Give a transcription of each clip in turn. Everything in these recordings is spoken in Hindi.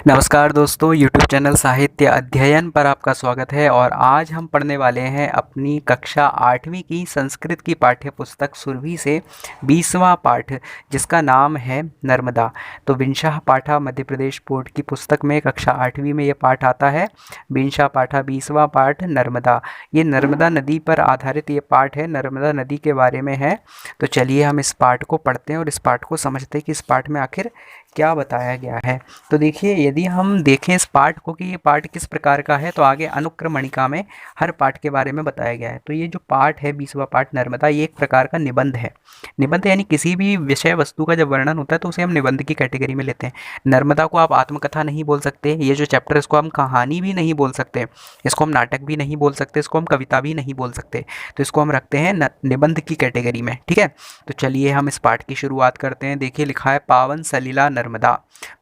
नमस्कार दोस्तों, YouTube चैनल साहित्य अध्ययन पर आपका स्वागत है। और आज हम पढ़ने वाले हैं अपनी कक्षा 8वीं की संस्कृत की पाठ्य पुस्तक सुरभि से 20वां पाठ, जिसका नाम है नर्मदा। तो विंशः पाठा मध्य प्रदेश बोर्ड की पुस्तक में कक्षा 8वीं में ये पाठ आता है। विंशः पाठा 20वां पाठ नर्मदा। ये नर्मदा नदी पर आधारित ये पाठ है, नर्मदा नदी के बारे में है। तो चलिए हम इस पाठ को पढ़ते हैं और इस पाठ को समझते हैं कि इस पाठ में आखिर क्या बताया गया है। तो देखिए, यदि हम देखें इस पाठ को कि ये पाठ किस प्रकार का है, तो आगे अनुक्रमणिका में हर पाठ के बारे में बताया गया है। तो ये जो पाठ है 20वां पाठ नर्मदा, ये एक प्रकार का निबंध है। निबंध यानी किसी भी विषय वस्तु का जब वर्णन होता है तो उसे हम निबंध की कैटेगरी में लेते हैं। नर्मदा को आप आत्मकथा नहीं बोल सकते, ये जो चैप्टर इसको हम कहानी भी नहीं बोल सकते, इसको हम नाटक भी नहीं बोल सकते, इसको हम कविता भी नहीं बोल सकते। तो इसको हम रखते हैं निबंध की कैटेगरी में, ठीक है। तो चलिए हम इस पाठ की शुरुआत करते हैं। देखिए लिखा है पावन सलिला नर्मदा।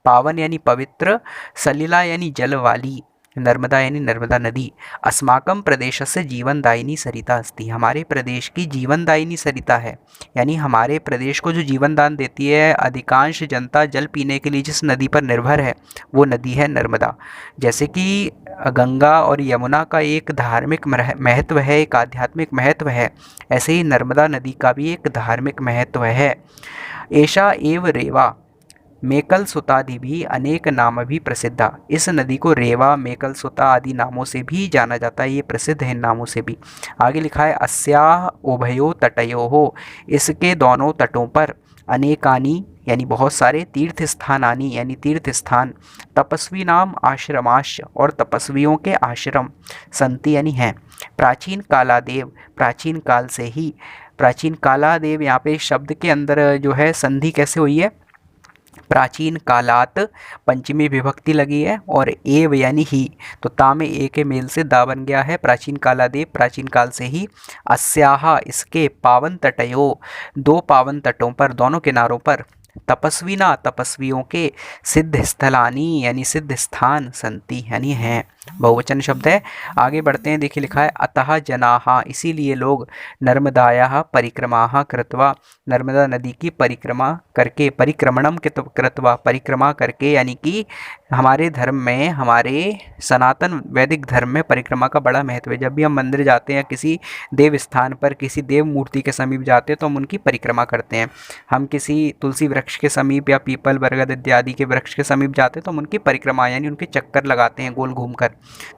पावन यानी पवित्र, सलिला यानी जल वाली, नर्मदा यानी नर्मदा नदी। अस्माकं प्रदेशस्य जीवनदायिनी सरिता अस्ति। हमारे प्रदेश की जीवनदायिनी सरिता है, यानी हमारे प्रदेश को जो जीवन दान देती है, अधिकांश जनता जल पीने के लिए जिस नदी पर निर्भर है वो नदी है नर्मदा। जैसे कि गंगा और यमुना का एक धार्मिक महत्व है, एक आध्यात्मिक महत्व है, ऐसे ही नर्मदा नदी का भी एक धार्मिक महत्व है। एषा एव रेवा मेकल सुतादि भी अनेक नाम भी प्रसिद्धा। इस नदी को रेवा, मेकल सुता आदि नामों से भी जाना जाता है, ये प्रसिद्ध है इन नामों से भी। आगे लिखा है अस्याः उभयो तटयोः। इसके दोनों तटों पर अनेकानि यानी बहुत सारे, तीर्थ स्थानानि यानी तीर्थ स्थान, तपस्वी नाम आश्रमाश्च और तपस्वियों के आश्रम, संति यानी हैं। प्राचीन कालादेव, प्राचीन काल से ही। प्राचीन कालादेव, यहाँ पे शब्द के अंदर जो है संधि कैसे हुई है, प्राचीन कालात पंचमी विभक्ति लगी है और एव यानी ही, तो ता में ए के मेल से दा बन गया है। प्राचीन कालादेव, प्राचीन काल से ही। अस्याहा, इसके, पावन तटयो, दो पावन तटों पर, दोनों किनारों पर, तपस्विना, तपस्वियों के, सिद्ध स्थलानी यानी सिद्ध स्थान, संति यानी हैं, बहुवचन शब्द है। आगे बढ़ते हैं। देखिए लिखा है अतः जनाः, इसीलिए लोग, नर्मदायाः परिक्रमाः कृत्वा, नर्मदा नदी की परिक्रमा करके, परिक्रमणम कृत्वा, परिक्रमा करके, यानी कि हमारे धर्म में, हमारे सनातन वैदिक धर्म में परिक्रमा का बड़ा महत्व है। जब भी हम मंदिर जाते हैं, किसी देव स्थान पर, किसी देव मूर्ति के समीप जाते हैं तो हम उनकी परिक्रमा करते हैं। हम किसी तुलसी वृक्ष के समीप या पीपल, बरगद इत्यादि के वृक्ष के समीप जाते हैं तो हम उनकी परिक्रमा यानी उनके चक्कर लगाते हैं गोल घूमकर।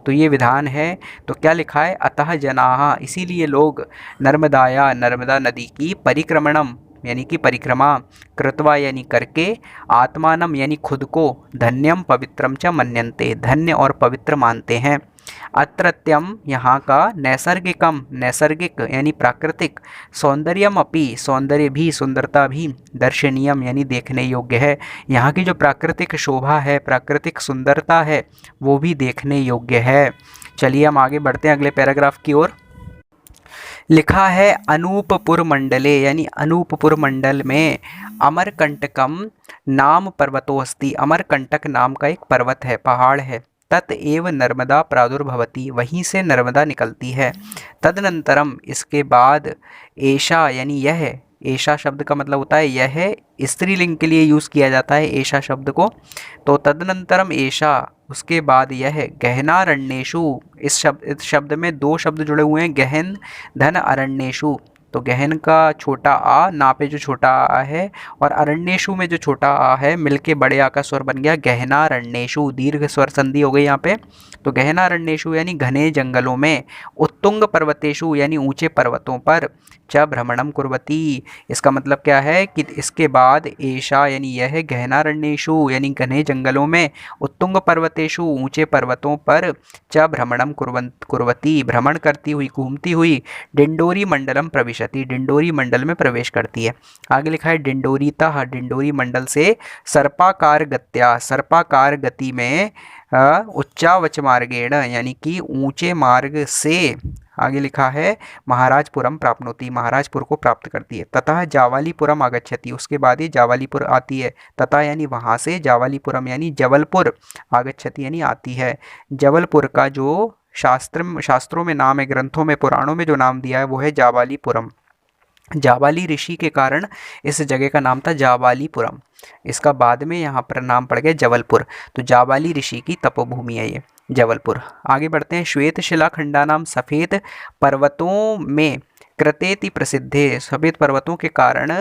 तो ये विधान है। तो क्या लिखा है अतः जनाः, इसीलिए लोग, नर्मदाया, नर्मदा नदी की, परिक्रमणम यानी कि परिक्रमा, कृत्वा यानी करके, आत्मानम यानी खुद को, धन्यम पवित्रम च मन्यन्ते, धन्य और पवित्र मानते हैं। अत्रत्यम, यहाँ का, नैसर्गिकम, नैसर्गिक यानी प्राकृतिक, सौंदर्यम अपि, सौंदर्य भी, सुंदरता भी, दर्शनीयम यानी देखने योग्य है। यहाँ की जो प्राकृतिक शोभा है, प्राकृतिक सुंदरता है, वो भी देखने योग्य है। चलिए हम आगे बढ़ते हैं अगले पैराग्राफ की ओर। लिखा है अनूपपुर मंडले, यानी अनूपपुर मंडल में, अमरकंटकम नाम पर्वतो अस्ति। अमरकंटक नाम का एक पर्वत है, पहाड़ है। तत एव नर्मदा प्रादुर्भवती, वहीं से नर्मदा निकलती है। तदनंतरम, इसके बाद, एषा यानी यह, एषा शब्द का मतलब होता है यह, स्त्रीलिंग के लिए यूज़ किया जाता है एषा शब्द को। तो तदनंतरम एषा, उसके बाद यह, गहनारण्येषु, इस शब्द में दो शब्द जुड़े हुए हैं, गहन, धन, अरण्येषु। तो गहन का छोटा आ, ना पे जो छोटा आ है, और अरण्येषु में जो छोटा आ है, मिलके बड़े आ का स्वर बन गया गहनारण्येषु, दीर्घ स्वर संधि हो गई यहाँ पे। तो गहनारण्येषु यानी घने जंगलों में, उत्तुंग पर्वतेषु यानी ऊंचे पर्वतों पर, च भ्रमणम कुर्वती, इसका मतलब क्या है कि इसके बाद, एषा यानी यह, गहनारण्येषु यानी घने जंगलों में, उत्तुंग पर्वतेषु ऊंचे पर्वतों पर, च भ्रमणम कुर्वती भ्रमण करती हुई, घूमती हुई, डिंडोरी मंडलम प्रविशति, डिंडोरी मंडल में प्रवेश करती है। आगे लिखा है डिंडोरीतः, डिंडोरी मंडल से, सर्पाकार गत्या, सर्पाकार गति में, उच्चावच मार्गेण यानी कि ऊंचे मार्ग से, आगे लिखा है महाराजपुरम प्राप्नोति, महाराजपुर को प्राप्त करती है। ततः जावालीपुरम आगच्छति, उसके बाद ये जावालीपुर आती है। तथा यानी वहाँ से, जावालीपुरम यानी जबलपुर, आगच्छति यानी आती है। जबलपुर का जो शास्त्रों में नाम है, ग्रंथों में, पुराणों में जो नाम दिया है वो है जावालीपुरम। जाबाली ऋषि के कारण इस जगह का नाम था जाबालीपुरम। इसका बाद में यहाँ पर नाम पड़ गया जबलपुर। तो जाबाली ऋषि की तपोभूमि है ये जबलपुर। आगे बढ़ते हैं। श्वेत शिला खंडानाम, सफ़ेद पर्वतों में कृतेति प्रसिद्धे, सफ़ेद पर्वतों के कारण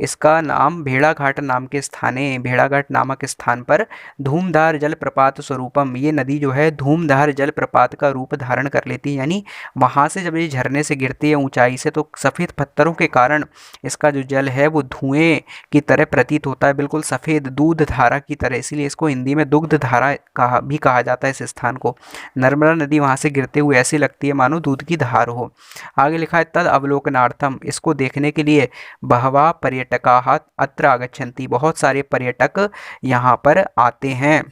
इसका नाम भेड़ाघाट नाम के स्थाने, भेड़ाघाट नामक स्थान पर धूमधार जलप्रपात स्वरूपम, ये नदी जो है धूमधार जलप्रपात का रूप धारण कर लेती है। यानी वहाँ से जब ये झरने से गिरती है ऊंचाई से तो सफ़ेद पत्थरों के कारण इसका जो जल है वो धुएं की तरह प्रतीत होता है, बिल्कुल सफ़ेद दूध धारा की तरह। इसीलिए इसको हिंदी में दुग्ध धारा कहा जाता है इस स्थान को। नर्मदा नदी वहाँ से गिरते हुए ऐसी लगती है मानो दूध की धार हो। आगे लिखा है तद अवलोकनार्थम, इसको देखने के लिए बहवा पर्यटकाः अत्र आगच्छन्ति, बहुत सारे पर्यटक यहाँ पर आते हैं।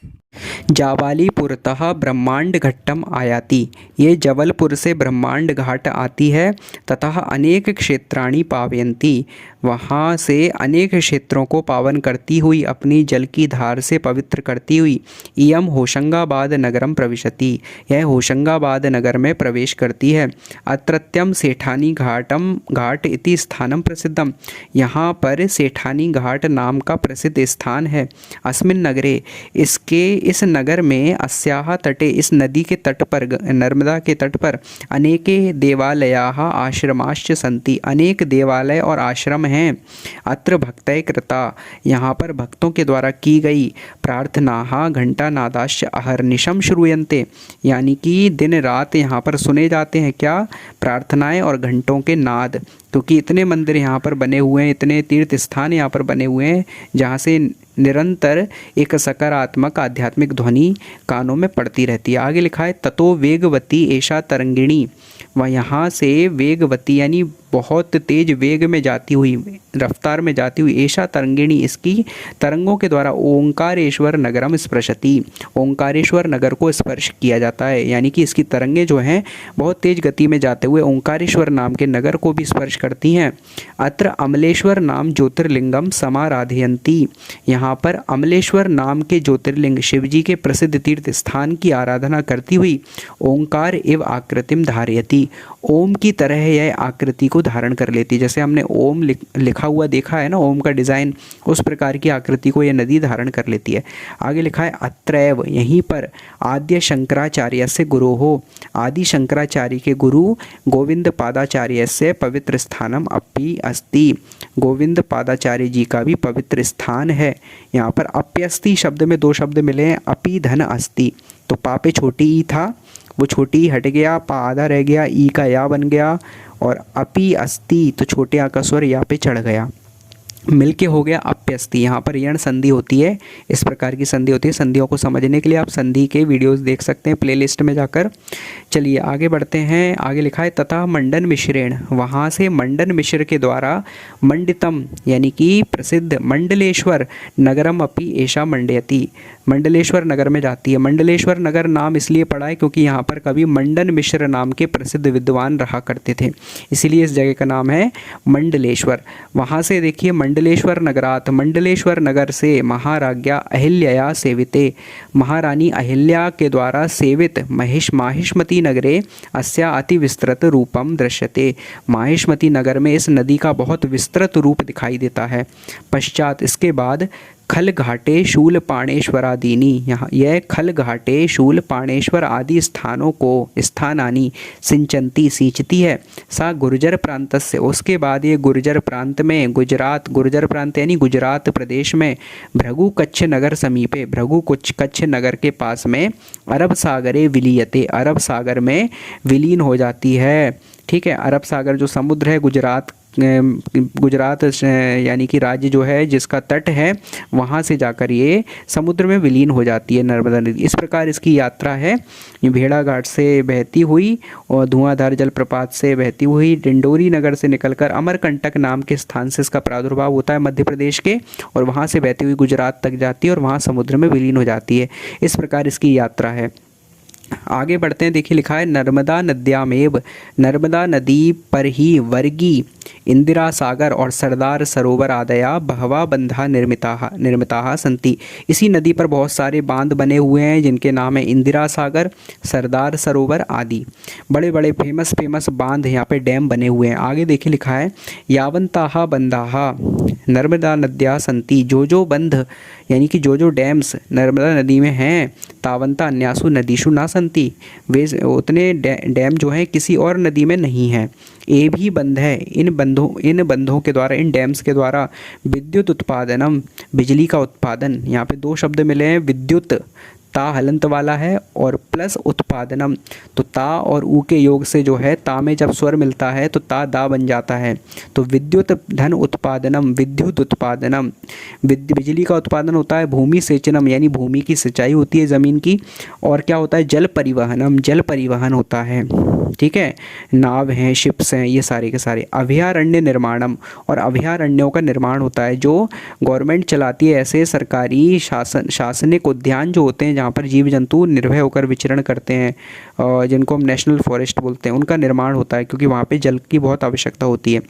जाबालीपुरतः ब्रह्मांड घट्टम आयाति, ये जबलपुर से ब्रह्मांड घाट आती है। तथा अनेक क्षेत्राणि पावयन्ति, वहाँ से अनेक क्षेत्रों को पावन करती हुई अपनी जल की धार से पवित्र करती हुई इयम होशंगाबाद नगरम प्रविशति, यह होशंगाबाद नगर में प्रवेश करती है। अत्रत्यम सेठानी घाट इति स्थानम प्रसिद्धम, यहाँ पर सेठानी घाट नाम का प्रसिद्ध स्थान है। अस्मिन् नगरे, इस नगर में अस्याः तटे, इस नदी के तट पर, नर्मदा के तट पर अनेके देवालयाः आश्रमाश्च सन्ति, अनेक देवालय और आश्रम हैं। अत्र भक्तय कृता, यहाँ पर भक्तों के द्वारा की गई प्रार्थनाः घंटानादाश्च अहर्निशम श्रूयन्ते, यानी कि दिन रात यहाँ पर सुने जाते हैं क्या, प्रार्थनाएं और घंटों के नाद। क्योंकि इतने मंदिर यहाँ पर बने हुए हैं, इतने तीर्थ स्थान यहाँ पर बने हुए हैं जहाँ से निरंतर एक सकारात्मक आध्यात्मिक ध्वनि कानों में पड़ती रहती है। आगे लिखा है ततो वेगवती ऐशा तरंगिणी, वह यहाँ से वेगवती यानी बहुत तेज वेग में जाती हुई, रफ्तार में जाती हुई, ऐशा तरंगिणी, इसकी तरंगों के द्वारा ओंकारेश्वर नगरम स्पृशति, ओंकारेश्वर नगर को स्पर्श किया जाता है। यानी कि इसकी तरंगें जो हैं बहुत तेज गति में जाते हुए ओंकारेश्वर नाम के नगर को भी स्पर्श करती हैं। अत्र अमलेश्वर नाम ज्योतिर्लिंगम समाराधयन्ति, यहाँ पर अमलेश्वर नाम के ज्योतिर्लिंग शिवजी के प्रसिद्ध तीर्थ स्थान की आराधना करती हुई ओंकार एव आकृतिम धारयति, ओम की तरह यह आकृति को धारण कर लेती है। जैसे हमने ओम लिखा हुआ देखा है ना, ओम का डिज़ाइन, उस प्रकार की आकृति को यह नदी धारण कर लेती है। आगे लिखा है अत्रैव, यहीं पर आद्य शंकराचार्य से गुरु हो, आदि शंकराचार्य के गुरु गोविंद पादाचार्य से पवित्र स्थानम अपि अस्ति, गोविंद पादाचार्य जी का भी पवित्र स्थान है। यहाँ पर अप्यस्ति शब्द में दो शब्द मिले हैं, अपि धन अस्ति, तो पापे छोटी ई था, वो छोटी हट गया, पा आधा रह गया, ई का या बन गया, और अपि अस्ति तो छोटे आ का स्वर या पे चढ़ गया, मिलके हो गया अप्यस्ति। यहाँ पर यण संधि होती है, इस प्रकार की संधि होती है। संधियों को समझने के लिए आप संधि के वीडियोस देख सकते हैं प्लेलिस्ट में जाकर। चलिए आगे बढ़ते हैं। आगे लिखा है तथा मंडन मिश्रेण, वहाँ से मंडन मिश्र के द्वारा मंडितम यानी कि प्रसिद्ध मंडलेश्वर नगरम अपि ऐशा मंडयति, मंडलेश्वर नगर में जाती है। मंडलेश्वर नगर नाम इसलिए पड़ा है क्योंकि यहाँ पर कभी मंडन मिश्र नाम के प्रसिद्ध विद्वान रहा करते थे, इसीलिए इस जगह का नाम है मंडलेश्वर। वहाँ से देखिए मंडलेश्वर नगरात, मंडलेश्वर नगर से महाराज्ञा अहिल्या सेविते, महारानी अहिल्या के द्वारा सेवित माहिष्मती नगरे अस्या अति विस्तृत रूपम दृश्यते, माहिष्मती नगर में इस नदी का बहुत विस्तृत रूप दिखाई देता है। पश्चात इसके बाद खल घाटे शूल पाणेश्वरादीनी, यहाँ यह खल घाटे शूल पाणेश्वर आदि स्थानों को स्थानानी सिंचंती सींचती है। सा गुर्जर प्रांत से, उसके बाद ये गुर्जर प्रांत में, गुजरात, गुर्जर प्रांत यानी गुजरात प्रदेश में भृगु कच्छ नगर समीपे, भृगु कच्छ नगर के पास में अरब सागरे विलीयते, अरब सागर में विलीन हो जाती है। ठीक है, अरब सागर जो समुद्र है, गुजरात यानी कि राज्य जो है जिसका तट है वहाँ से जाकर ये समुद्र में विलीन हो जाती है नर्मदा नदी। इस प्रकार इसकी यात्रा है, ये भेड़ाघाट से बहती हुई और धुआंधार जलप्रपात से बहती हुई डिंडोरी नगर से निकलकर अमरकंटक नाम के स्थान से इसका प्रादुर्भाव होता है मध्य प्रदेश के, और वहाँ से बहती हुई गुजरात तक जाती है और वहाँ समुद्र में विलीन हो जाती है। इस प्रकार इसकी यात्रा है। आगे बढ़ते हैं, देखिए लिखा है नर्मदा नद्यामेव, नर्मदा नदी पर ही वर्गी, इंदिरा सागर और सरदार सरोवर आदया बहवा बंधा निर्मिताः संति। इसी नदी पर बहुत सारे बांध बने हुए हैं जिनके नाम है इंदिरा सागर, सरदार सरोवर आदि। बड़े बड़े फेमस बांध यहाँ पे डैम बने हुए हैं। आगे देखिए लिखा है यावंताः बंधाः नर्मदा नद्या संति, जो बंध यानी कि जो डैम्स नर्मदा नदी में हैं, तावंता अन्यासु नदीषु ना संति, वे उतने डैम जो हैं किसी और नदी में नहीं हैं। ये भी बंध है, इन बंधों के द्वारा, इन डैम्स के द्वारा विद्युत उत्पादनम, बिजली का उत्पादन। यहाँ पे दो शब्द मिले हैं, विद्युत ता हलंत वाला है और प्लस उत्पादनम, तो ता और ऊ के योग से जो है ता में जब स्वर मिलता है तो ता दा बन जाता है। तो विद्युत धन उत्पादनम, विद्युत उत्पादनम, बिजली का उत्पादन होता है। भूमि सेचनम यानी भूमि की सिंचाई होती है ज़मीन की। और क्या होता है, जल परिवहनम, जल परिवहन होता है। ठीक है, नाव हैं, शिप्स हैं, ये सारे के सारे। अभयारण्य निर्माणम, और अभयारण्यों का निर्माण होता है जो गवर्नमेंट चलाती है। ऐसे सरकारी शासनिक उद्यान जो होते हैं जहाँ पर जीव जंतु निर्भय होकर विचरण करते हैं, जिनको हम नेशनल फॉरेस्ट बोलते हैं, उनका निर्माण होता है क्योंकि वहाँ पे जल की बहुत आवश्यकता होती है।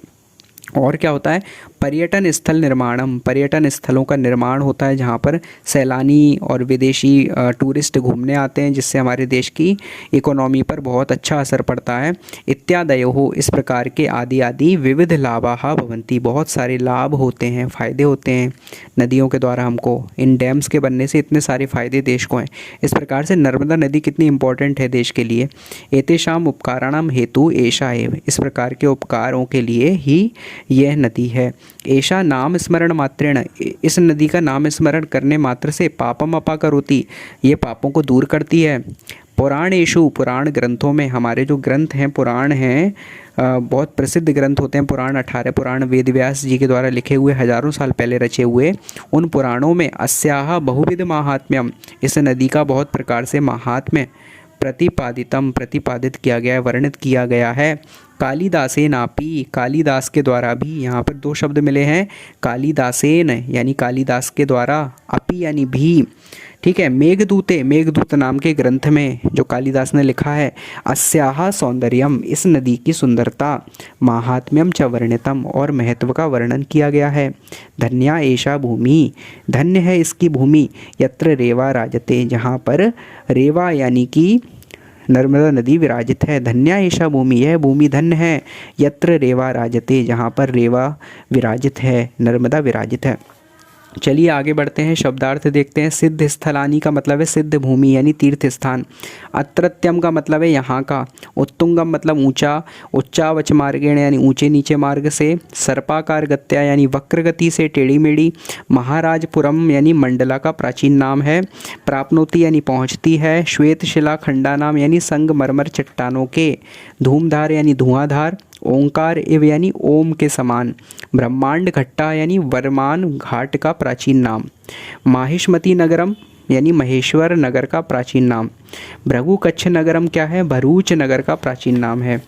और क्या होता है, पर्यटन स्थल निर्माणम, पर्यटन स्थलों का निर्माण होता है जहाँ पर सैलानी और विदेशी टूरिस्ट घूमने आते हैं, जिससे हमारे देश की इकोनॉमी पर बहुत अच्छा असर पड़ता है। इत्यादयो, इस प्रकार के आदि आदि विविध लाभाः भवन्ति, बहुत सारे लाभ होते हैं, फ़ायदे होते हैं नदियों के द्वारा हमको। इन डैम्स के बनने से इतने सारे फ़ायदे देश को हैं। इस प्रकार से नर्मदा नदी कितनी इंपॉर्टेंट है देश के लिए। एतेषाम उपकाराणाम हेतु एषा एव, इस प्रकार के उपकारों के लिए ही यह नदी है। ऐशा नाम स्मरण मात्रेण, इस नदी का नाम स्मरण करने मात्र से पापम अपाकरोति, ये पापों को दूर करती है। पुराणेषु, पुराण ग्रंथों में, हमारे जो ग्रंथ हैं, पुराण हैं, बहुत प्रसिद्ध ग्रंथ होते हैं पुराण। 18 पुराण वेद व्यास जी के द्वारा लिखे हुए, हजारों साल पहले रचे हुए। उन पुराणों में अस्याः बहुविध माहात्म्यम, इस नदी का बहुत प्रकार से महात्म्य प्रतिपादित किया गया है, वर्णित किया गया है। कालिदासेन आपी, कालिदास के द्वारा भी, यहाँ पर दो शब्द मिले हैं, कालिदासेन यानी कालिदास के द्वारा, अपी यानी भी। ठीक है, मेघदूत नाम के ग्रंथ में जो कालिदास ने लिखा है, अस्याः सौंदर्यम, इस नदी की सुंदरता, माहात्म्यम च वर्णितम, और महत्व का वर्णन किया गया है। धन्या एषा भूमि, धन्य है इसकी भूमि, यत्र रेवा राजते, जहाँ पर रेवा यानी कि नर्मदा नदी विराजित है। धन्या एषा भूमि, यह भूमि धन्य है। यत्र रेवा राजते, जहाँ पर रेवा विराजित है, नर्मदा विराजित है। चलिए आगे बढ़ते हैं, शब्दार्थ देखते हैं। सिद्ध स्थलानी का मतलब है सिद्ध भूमि यानी तीर्थ स्थान। अत्रत्यम का मतलब है यहाँ का। उत्तुंगम मतलब ऊंचा, उच्चावच मार्गेण यानी ऊंचे नीचे मार्ग से। सर्पाकार गत्या यानी वक्र गति से, टेढ़ी मेढ़ी। महाराजपुरम यानी मंडला का प्राचीन नाम है। प्राप्नोति यानी पहुँचती है। श्वेत शिला खंडा नाम यानी संगमरमर चट्टानों के। धूमधार यानी धुआंधार। ओंकार इव यानी ओम के समान। ब्रह्मांड घट्टा यानी वर्मान घाट का प्राचीन नाम। माहिष्मती नगरम यानी महेश्वर नगर का प्राचीन नाम। भृगु कच्छ नगरम क्या है, भरूच नगर का प्राचीन नाम है।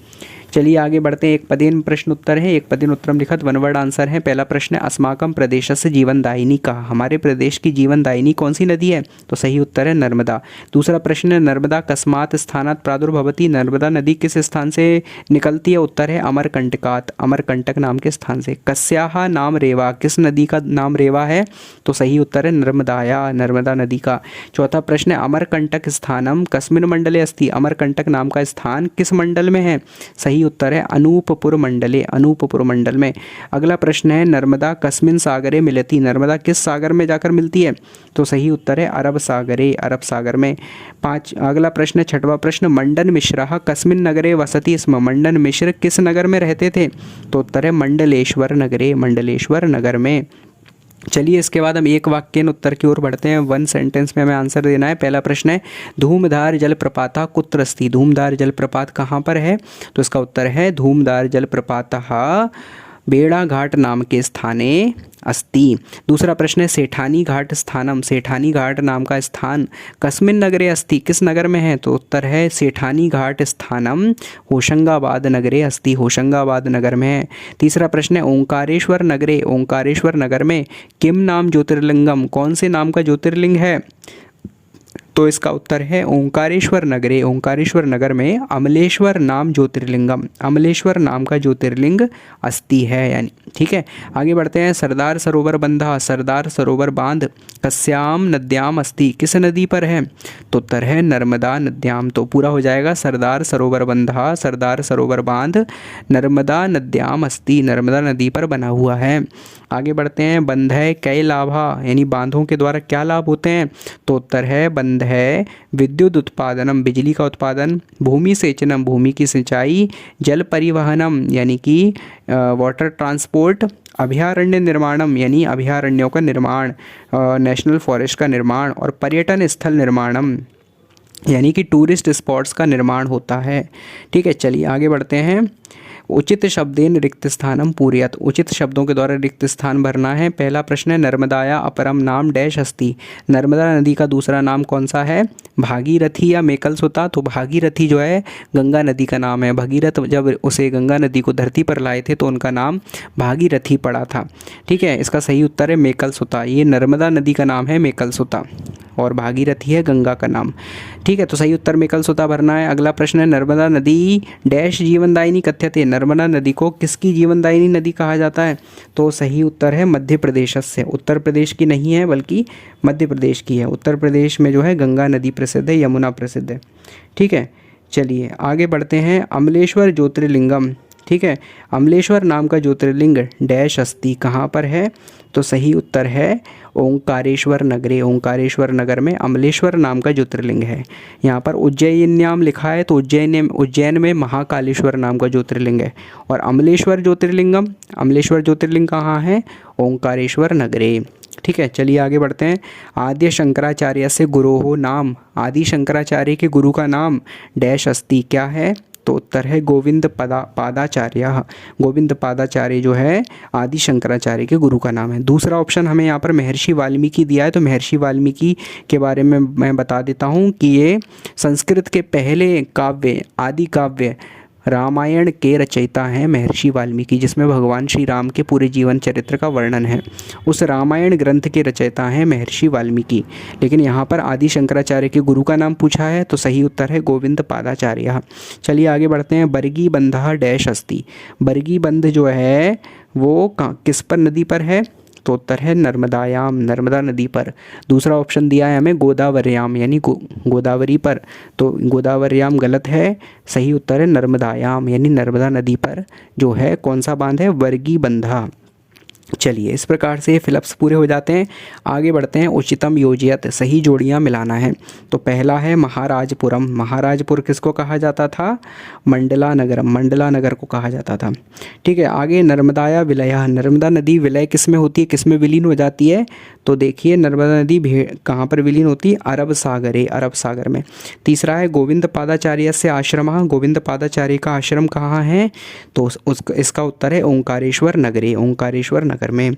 चलिए आगे बढ़ते हैं। एक पदेन प्रश्न उत्तर है, एक पदेन उत्तरम लिखत, वन वर्ड आंसर है। पहला प्रश्न है अस्माकम प्रदेशस्य जीवनदायिनी का, हमारे प्रदेश की जीवनदायिनी कौन सी नदी है, तो सही उत्तर है नर्मदा। दूसरा प्रश्न है नर्मदा कस्मात् स्थानात् प्रादुर्भवति, नर्मदा नदी किस स्थान से निकलती है, उत्तर है अमरकंटकात्, अमरकंटक नाम के स्थान से। कस्याः नाम रेवा, किस नदी का नाम रेवा है, तो सही उत्तर है नर्मदाया, नर्मदा नदी का। चौथा प्रश्न है अमरकंटक स्थानम कस्मिन् मंडले अस्ति, अमरकंटक नाम का स्थान किस मंडल में है, सही उत्तर है अनूपपुर मंडले, अनूपपुर मंडल में। अगला प्रश्न है नर्मदा कस्मिन् सागरे मिलति, नर्मदा किस सागर में जाकर मिलती है, तो सही उत्तर है अरब सागरे, अरब सागर में। अगला प्रश्न, छठवां प्रश्न, मंडन मिश्रः कस्मिन् नगरे वसति स्म, मंडन मिश्र किस नगर में रहते थे, तो उत्तर है मंडलेश्वर नगरे, मंडलेश्वर नगर में। चलिए इसके बाद हम एक वाक्य उत्तर की ओर बढ़ते हैं। वन सेंटेंस में हमें आंसर देना है। पहला प्रश्न है धूमधार जलप्रपातः कुत्र अस्ति, धूमधार जलप्रपात कहाँ पर है, तो इसका उत्तर है धूमधार जलप्रपातः बेड़ा घाट नाम के स्थाने अस्ति। दूसरा प्रश्न है सेठानी घाट स्थानम, सेठानी घाट नाम का स्थान कस्मिन् नगरे अस्ति, किस नगर में है, तो उत्तर है सेठानी घाट स्थानम होशंगाबाद नगरे अस्ति, होशंगाबाद नगर में है। तीसरा प्रश्न है ओंकारेश्वर नगरे, ओंकारेश्वर नगर में किम नाम ज्योतिर्लिंगम, कौन से नाम का ज्योतिर्लिंग है, तो इसका उत्तर है ओंकारेश्वर नगरे, ओंकारेश्वर नगर में अमलेश्वर नाम ज्योतिर्लिंगम, अमलेश्वर नाम का ज्योतिर्लिंग अस्थि है यानी। ठीक है, आगे बढ़ते हैं। सरदार सरोवर बंधा, सरदार सरोवर बांध कस्याम नद्याम अस्थि, किस नदी पर है? तो उत्तर है नर्मदा नद्याम। तो पूरा हो जाएगा, सरदार सरोवर बंधा, सरदार सरोवर बांध नर्मदा नद्याम अस्थि, नर्मदा नदी पर बना हुआ है। आगे बढ़ते हैं। बंध है कई लाभा, यानी बांधों के द्वारा क्या लाभ होते हैं? तो उत्तर है बंध है विद्युत उत्पादनम, बिजली का उत्पादन, भूमि सेचनम, भूमि की सिंचाई, जल परिवहनम यानी कि वाटर ट्रांसपोर्ट, अभयारण्य निर्माणम यानी अभयारण्यों का निर्माण, नेशनल फॉरेस्ट का निर्माण, और पर्यटन स्थल निर्माणम यानी कि टूरिस्ट स्पॉट्स का निर्माण होता है। ठीक है, चलिए आगे बढ़ते हैं। उचित शब्देन रिक्त स्थानम पूरयत, उचित शब्दों के द्वारा रिक्त स्थान भरना है। पहला प्रश्न है नर्मदाया अपरम नाम डैश अस्ति, नर्मदा नदी का दूसरा नाम कौन सा है? भागीरथी या मेकलसुता। तो भागीरथी जो है गंगा नदी का नाम है। भगीरथ जब उसे गंगा नदी को धरती पर लाए थे तो उनका नाम भागीरथी पड़ा था। ठीक है, इसका सही उत्तर है मेकलसुता। ये नर्मदा नदी का नाम है मेकलसुता और भागीरथी है गंगा का नाम। ठीक है, तो सही उत्तर मेकलसुता भरना है। अगला प्रश्न है नर्मदा नदी डैश जीवनदायिनी कथ्यते, नर्मदा नदी को किसकी जीवनदायिनी नदी कहा जाता है? तो सही उत्तर है मध्य प्रदेश से, उत्तर प्रदेश की नहीं है बल्कि मध्य प्रदेश की है। उत्तर प्रदेश में जो है गंगा नदी प्रसिद्ध है, यमुना प्रसिद्ध है। ठीक है, चलिए आगे बढ़ते हैं। अमलेश्वर ज्योतिर्लिंगम, ठीक है, अमलेश्वर नाम का ज्योतिर्लिंग डैश अस्थि, कहाँ पर है? तो सही उत्तर है ओंकारेश्वर नगरे, ओंकारेश्वर नगर में अमलेश्वर नाम का ज्योतिर्लिंग है। यहाँ पर उज्जैन्याम लिखा है तो उज्जैन में महाकालेश्वर नाम का ज्योतिर्लिंग है। और अमलेश्वर ज्योतिर्लिंग कहाँ है? ओंकारेश्वर नगरे। ठीक है, चलिए आगे बढ़ते हैं। आद्य शंकराचार्य से गुरोहो नाम, आदि शंकराचार्य के गुरु का नाम डैश अस्थि, क्या है? तो उत्तर है गोविंद पादाचार्य। गोविंद पादाचार्य जो है आदि शंकराचार्य के गुरु का नाम है। दूसरा ऑप्शन हमें यहाँ पर महर्षि वाल्मीकि दिया है, तो महर्षि वाल्मीकि के बारे में मैं बता देता हूँ कि ये संस्कृत के पहले काव्य, आदि काव्य रामायण के रचयिता हैं महर्षि वाल्मीकि, जिसमें भगवान श्री राम के पूरे जीवन चरित्र का वर्णन है। उस रामायण ग्रंथ के रचयिता हैं महर्षि वाल्मीकि। लेकिन यहाँ पर आदि शंकराचार्य के गुरु का नाम पूछा है तो सही उत्तर है गोविंद पादाचार्य। चलिए आगे बढ़ते हैं। बरगी बंधा डैश अस्थि, बरगी बंध जो है वो किस पर नदी पर है? तो उत्तर है नर्मदायाम, नर्मदा नदी पर। दूसरा ऑप्शन दिया है हमें गोदावरीयाम यानी गोदावरी पर, तो गोदावरीयाम गलत है। सही उत्तर है नर्मदायाम यानी नर्मदा नदी पर जो है कौन सा बांध है? वर्गी बंधा। चलिए इस प्रकार से फिलअप्स पूरे हो जाते हैं। आगे बढ़ते हैं। उचितम योजियत, सही जोड़ियाँ मिलाना है। तो पहला है महाराजपुरम, महाराजपुर किसको कहा जाता था? मंडला नगरम, मंडला नगर को कहा जाता था। ठीक है, आगे नर्मदाया विलय, नर्मदा नदी विलय किस में होती है, किस में विलीन हो जाती है? तो देखिए नर्मदा नदी कहाँ पर विलीन होती है? अरब सागरे, अरब सागर में। तीसरा है गोविंद पादाचार्य से आश्रम, गोविंद पादाचार्य का आश्रम कहाँ है? तो इसका उत्तर है ओंकारेश्वर नगरे, ओंकारेश्वर नगर में।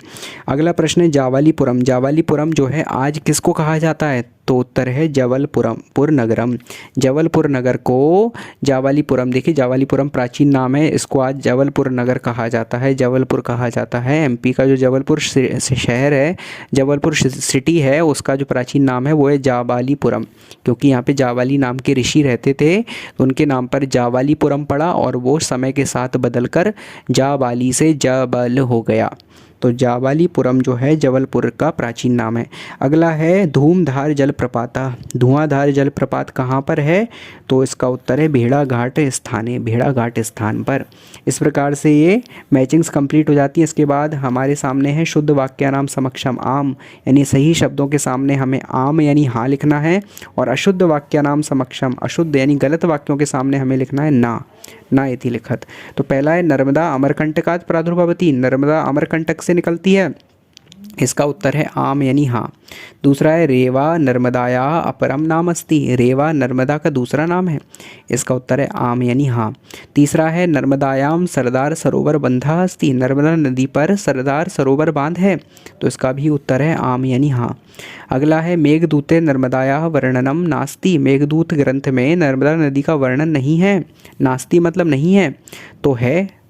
अगला प्रश्न है जावालीपुरम, जावालीपुरम जो है आज किसको कहा जाता है? तो उत्तर है जबलपुर नगरम, जबलपुर नगर को जावालीपुरम। देखिए जावालीपुरम प्राचीन नाम है, इसको आज जबलपुर नगर कहा जाता है, जबलपुर कहा जाता है। एमपी का जो जबलपुर शहर है, जबलपुर सिटी है, उसका जो प्राचीन नाम है वो है जावालीपुरम, क्योंकि यहाँ पे जावाली नाम के ऋषि रहते थे, उनके नाम पर जावालीपुरम पड़ा और वो समय के साथ बदलकर जावाली से जबल हो गया। तो जावालीपुरम जो है जबलपुर का प्राचीन नाम है। अगला है धूमधार जलप्रपात, धुआंधार जलप्रपात कहाँ पर है? तो इसका उत्तर है भेड़ाघाट स्थान, भेड़ाघाट स्थान पर। इस प्रकार से ये मैचिंग्स कंप्लीट हो जाती है। इसके बाद हमारे सामने है शुद्ध वाक्यानाम समक्षम आम, यानी सही शब्दों के सामने हमें आम यानी हाँ लिखना है, और अशुद्ध वाक्यानाम समक्षम, अशुद्ध यानी गलत वाक्यों के सामने हमें लिखना है ना इति लिखत। तो पहला है नर्मदा अमरकंटकात् प्रादुर्भवति, नर्मदा अमरकंटक से निकलती है, इसका उत्तर है आम यानी हाँ। दूसरा है रेवा नर्मदाया अपरम नाम अस्ति, रेवा नर्मदा का दूसरा नाम है, इसका उत्तर है आम यानी हाँ। तीसरा है नर्मदायाम सरदार सरोवर बंधा अस्ति, नर्मदा नदी पर सरदार सरोवर बांध है, तो इसका भी उत्तर है आम यानी हाँ। अगला है मेघदूते नर्मदाया वर्णनम नास्ति, मेघदूत ग्रंथ में नर्मदा नदी का वर्णन नहीं है, नास्ति मतलब नहीं है, तो है,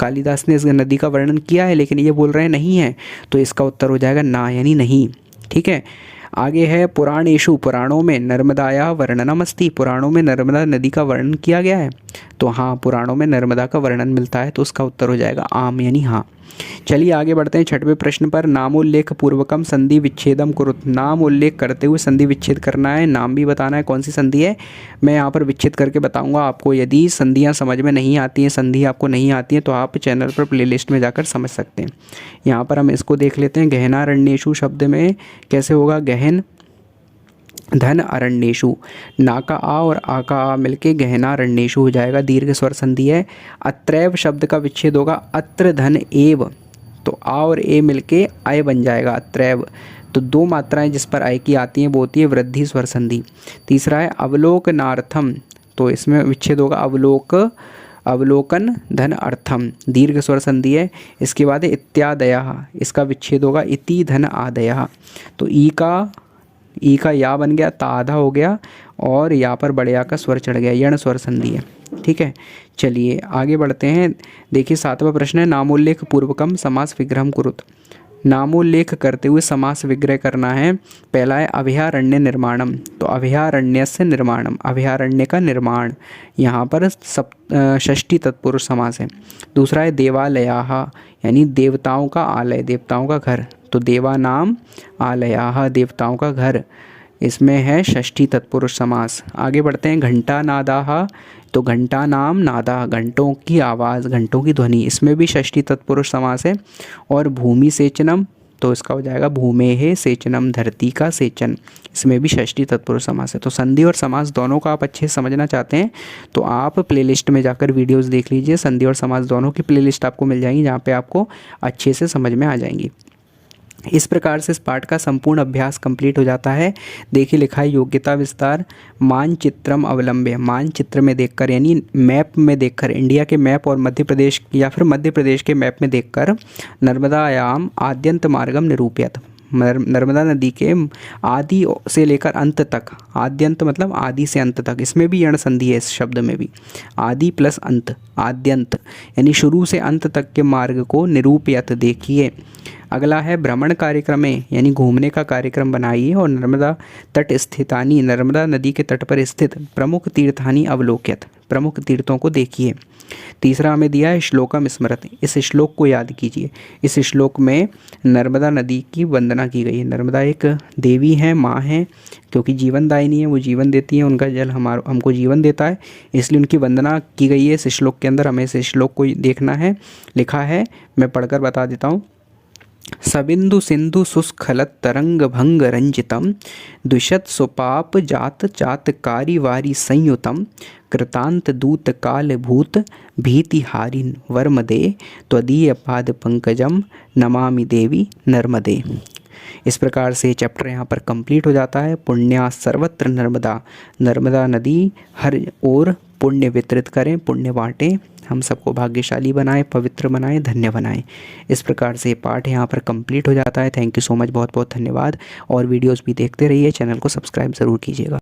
कालिदास ने इस नदी का वर्णन किया है लेकिन ये बोल रहे हैं नहीं है, तो इसका उत्तर हो जाएगा ना यानी नहीं। ठीक है, आगे है पुराणेषु, पुराणों में नर्मदाया वर्णनमस्ति, पुराणों में नर्मदा नदी का वर्णन किया गया है। तो हाँ, पुराणों में नर्मदा का वर्णन मिलता है, तो उसका उत्तर हो जाएगा आम यानी हाँ। चलिए आगे बढ़ते हैं 6वें प्रश्न पर। नामोल्लेख पूर्वकम संधि विच्छेदम कुरुत, नाम उल्लेख करते हुए संधि विच्छेद करना है, नाम भी बताना है कौन सी संधि है। मैं यहाँ पर विच्छेद करके बताऊंगा आपको। यदि संधियाँ समझ में नहीं आती हैं, संधि आपको नहीं आती है, तो आप चैनल पर प्लेलिस्ट में जाकर समझ सकते हैं। यहाँ पर हम इसको देख लेते हैं। गहनारण्येषु शब्द में कैसे होगा, गहन धन अरण्येषु, ना का आ और आ का आ मिलके गहनारण्येषु हो जाएगा, दीर्घ स्वर संधि है। अत्रैव शब्द का विच्छेद होगा अत्र धन एव, तो आ और ए मिलके अय बन जाएगा अत्रैव। तो दो मात्राएं जिस पर अय की आती हैं वो होती है वृद्धि स्वर संधि। तीसरा है अवलोकनार्थम, तो इसमें विच्छेद होगा अवलोकन धन अर्थम, दीर्घ स्वर संधि है। इसके बाद है इत्यादयः, इसका विच्छेद होगा इति धन आदयः, तो ई का या बन गया, ता आधा हो गया, और या पर बड़े या का स्वर चढ़ गया, यण स्वर संधि है। ठीक है, चलिए आगे बढ़ते हैं। देखिए 7वां प्रश्न है नामोल्लेख पूर्वकम समास विग्रहम कुरुत, नामोल्लेख करते हुए समास विग्रह करना है। पहला है अभयारण्य निर्माणम, तो अभयारण्यस्य निर्माणम, अभयारण्य का निर्माण, यहाँ पर षष्ठी तत्पुरुष समास है। दूसरा है देवालयाः, यानी देवताओं का आलय, देवताओं का घर, तो देवानाम आलयाः, देवताओं का घर, इसमें है षष्ठी तत्पुरुष समास। आगे बढ़ते हैं घंटा नादाः, तो घंटा नाम नादा, घंटों की आवाज़, घंटों की ध्वनि, इसमें भी षष्ठी तत्पुरुष समास है। और भूमि सेचनम, तो इसका हो जाएगा भूमेः सेचनम, धरती का सेचन, इसमें भी षष्ठी तत्पुरुष समास है। तो संधि और समास दोनों का आप अच्छे से समझना चाहते हैं तो आप प्लेलिस्ट में जाकर वीडियोस देख लीजिए, संधि और समास दोनों की प्लेलिस्ट आपको मिल जाएंगी, जहाँ पे आपको अच्छे से समझ में आ जाएंगी। इस प्रकार से इस पाठ का संपूर्ण अभ्यास कंप्लीट हो जाता है। देखिए लिखा है योग्यता विस्तार, मानचित्रम अवलंब्य, मानचित्र में देखकर यानी मैप में देखकर, इंडिया के मैप और मध्य प्रदेश या फिर मध्य प्रदेश के मैप में देखकर, नर्मदायाम आद्यंत मार्गम निरूपयत, नर्मदा नदी के आदि से लेकर अंत तक, आद्यंत मतलब आदि से अंत तक, इसमें भी यण संधि है इस शब्द में भी, आदि प्लस अंत, आद्यंत यानी शुरू से अंत तक के मार्ग को निरूपयत देखिए। अगला है भ्रमण कार्यक्रमे, यानी घूमने का कार्यक्रम बनाइए, और नर्मदा तट स्थितानि, नर्मदा नदी के तट पर स्थित प्रमुख तीर्थानि अवलोक्यत, प्रमुख तीर्थों को देखिए। तीसरा हमें दिया है श्लोकम स्मृत, इस श्लोक को याद कीजिए। इस श्लोक में नर्मदा नदी की वंदना की गई है। नर्मदा एक देवी हैं, माँ हैं, क्योंकि जीवनदायिनी है, वो जीवन देती है, उनका जल हमको जीवन देता है, इसलिए उनकी वंदना की गई है इस श्लोक के अंदर। हमें इस श्लोक को देखना है। लिखा है, मैं पढ़कर बता देता हूँ। सबिंदु सिंधु सुस्खलत तरंग भंग रंजितम, द्विशत सुपाप जात चातकारी वारी संयुतम, कृतांत दूत काल भूत भीतिहारी वर्मदे, त्वदीय पाद पंकजम नमामि देवी नर्मदे। इस प्रकार से चैप्टर यहाँ पर कंप्लीट हो जाता है। पुण्या सर्वत्र नर्मदा, नर्मदा नदी हर ओर पुण्य वितरित करें, पुण्य बाँटें, हम सबको भाग्यशाली बनाएं, पवित्र बनाएं, धन्य बनाएं। इस प्रकार से पाठ यहाँ पर कंप्लीट हो जाता है। थैंक यू सो मच, बहुत बहुत धन्यवाद। और वीडियोस भी देखते रहिए, चैनल को सब्सक्राइब ज़रूर कीजिएगा।